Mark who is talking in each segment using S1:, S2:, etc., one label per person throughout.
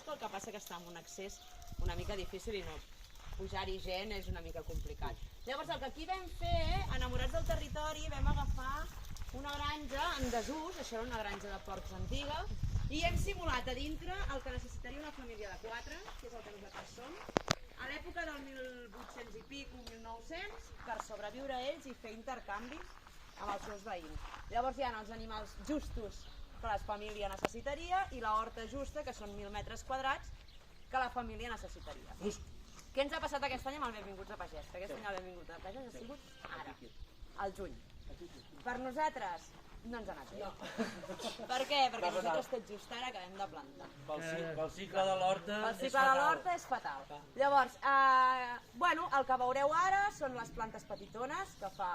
S1: fresca, el que passa que està en un accés una mica difícil i no pujar-hi gent és una mica complicat. Llavors el que aquí vam fer, enamorats del territori, vam agafar una granja en desús, això era una granja de porcs antiga, i hem simulat a dintre el que necessitaria una família de 4, que és el que nosaltres som, a l'època del 1800 i pic, 1900, per sobreviure ells i fer intercanvis amb els seus veïns. Llavors hi ha els animals justos que la família necessitaria i la horta justa, que són 1.000 metres quadrats, que la família necessitaria. Què ens ha passat aquest any amb el Benvinguts a Pagès? Que aquest any el Benvinguts a Pagès ha sigut ara, al juny. Per nosaltres no ens ha anat bé. Per què? Perquè nosaltres tot just ara acabem de plantar.
S2: Pel cicle de l'horta és fatal.
S1: El cicle de l'horta és fatal. Llavors, el que veureu ara són les plantes petitones, que fa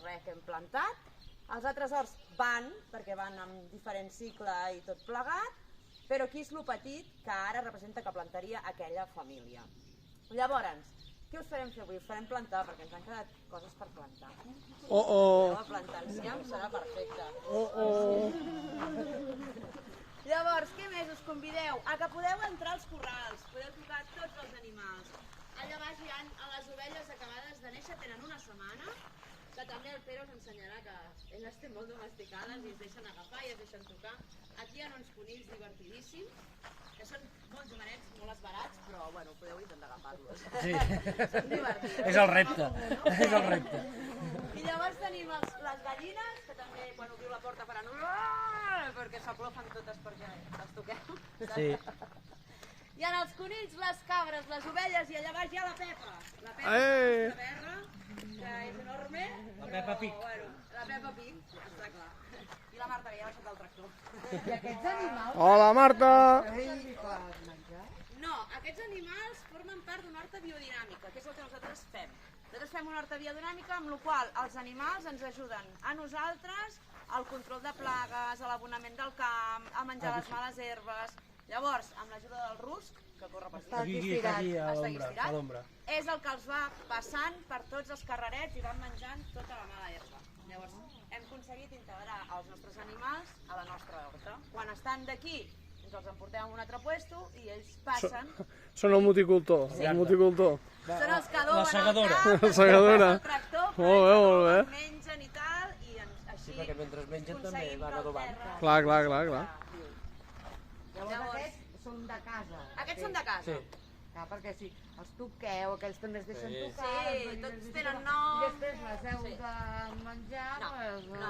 S1: res que hem plantat. Els altres horts van, perquè van amb diferent cicle i tot plegat, però aquí és el petit que ara representa que plantaria aquella família. Llavors, què us farem fer avui? Us farem plantar, perquè ens han quedat coses per plantar. A plantar enciam serà perfecte. Llavors, què més? Us convideu a que podeu entrar als corrals, podeu tocar tots els animals. Allà baix hi ha les ovelles acabades de néixer, tenen una setmana, que també el Pere us ensenyarà que elles tenen molt domesticades i es deixen agafar i es deixen tocar. Aquí hi ha uns conills divertidíssims, que són molt jovenets, molt esbarats, però bueno, podeu intentar agafar-los.
S2: Sí.
S1: Són divertits.
S2: És el repte, és el repte.
S1: I llavors tenim les gallines, que també quan obriu la porta faran perquè s'aplofen totes perquè les toqueu.
S2: Sí.
S1: Hi ha els conills, les cabres, les ovelles i allà baix hi ha la Pepa. La Pepa és una berra, que és enorme.
S2: La Peppa Pig.
S1: Bueno, la Peppa Pig, està clar. I la Marta, que ja ha baixat del tractor.
S3: I aquests animals...
S4: Hola, Marta!
S1: No, aquests animals formen part d'una horta biodinàmica, que és el que nosaltres fem. Nosaltres fem una horta biodinàmica amb la qual els animals ens ajuden a nosaltres al control de plagues, a l'abonament del camp, a menjar les males herbes. Llavors, amb l'ajuda del rusc, que corre per
S2: Aquí, a l'ombra.
S1: És el que els va passant per tots els carrerets i van menjant tota la mala herba. Llavors, hem aconseguit integrar els nostres animals a la nostra horta. Quan estan d'aquí, ens els emportem a un altre puesto i ells passen.
S4: Són el moticultor, el moticultor.
S1: Són els que adoben
S2: la segadora.
S1: el camp,
S4: La segadora.
S1: el tractor,
S4: Molt bé.
S1: mengen i tal, i així...
S2: Sí, perquè mentre mengen també van adobant.
S4: Clar.
S3: Llavors aquests són de casa.
S1: Aquests són de casa.
S2: Sí.
S3: Clar, perquè si els toqueu, aquells també es deixen tocar.
S1: Sí, tots tenen nom.
S3: I després les heu de menjar.
S1: No,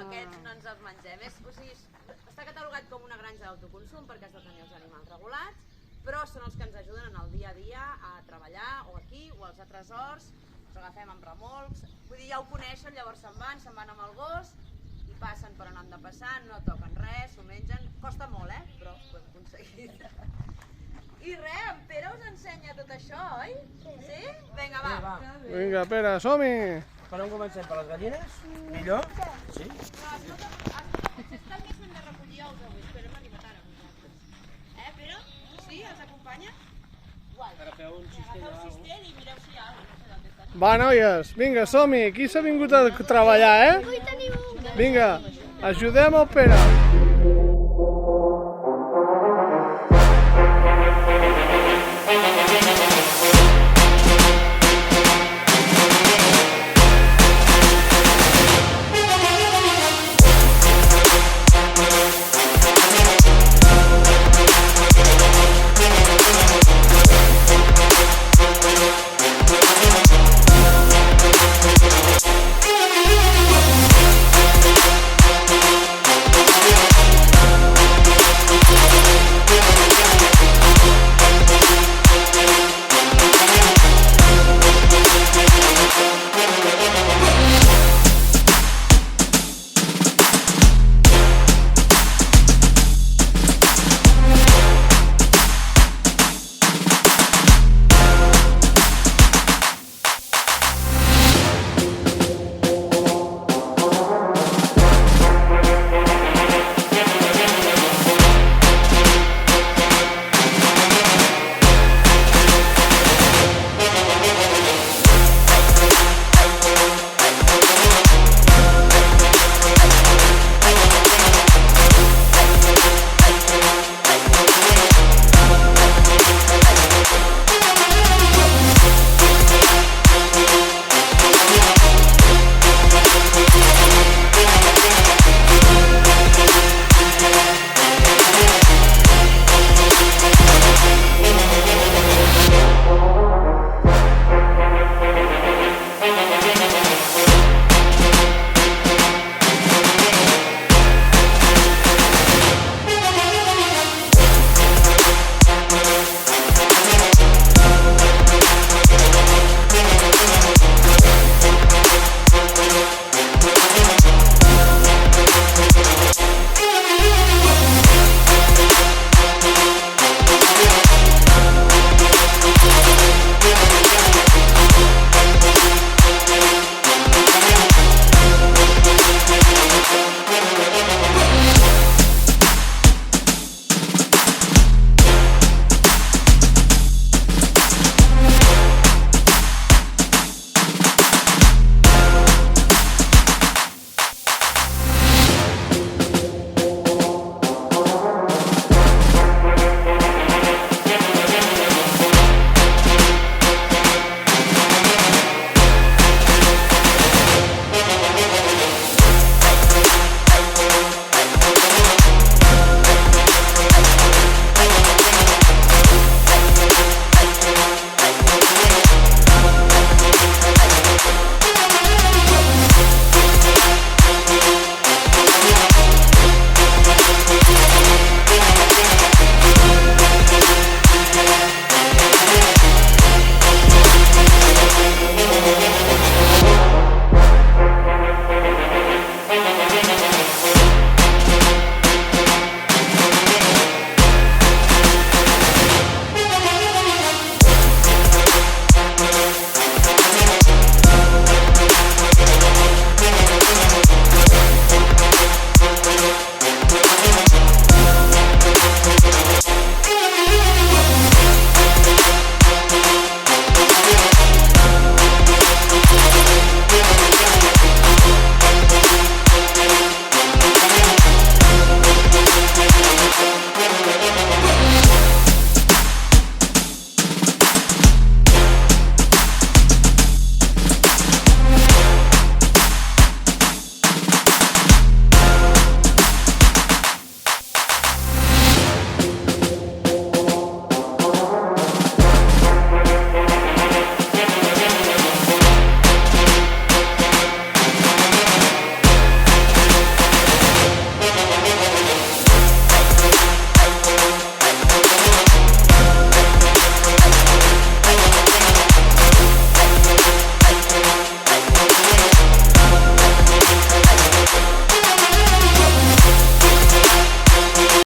S1: aquests no ens els mengem. Està catalogat com una granja d'autoconsum perquè has de tenir els animals regulats, però són els que ens ajuden en el dia a dia a treballar, o aquí, o als altres horts, els agafem amb remolcs, vull dir, ja ho coneixen, llavors se'n van amb el gos, i passen per on han de passar, no toquen res, s'ho mengen, costa molt, però ho hem aconseguit. I res, en Pere us ensenya tot això, oi? Sí? Vinga, va.
S4: Vinga, Pere, som-hi!
S2: Per on comencem? Per les gallines? Millor? Sí.
S1: Però escolta, potser també s'han de recollir ous avui, però hem arribat ara vosaltres. Pere? Sí, els acompanya? Guai.
S2: Agafeu un
S1: Agafeu el cistell i mireu si hi ha alguna cosa, no sé d'on estan.
S4: Va, noies, vinga, som-hi! Qui s'ha vingut a treballar,
S5: Avui tenim un
S4: Vinga, ajudem el Pere!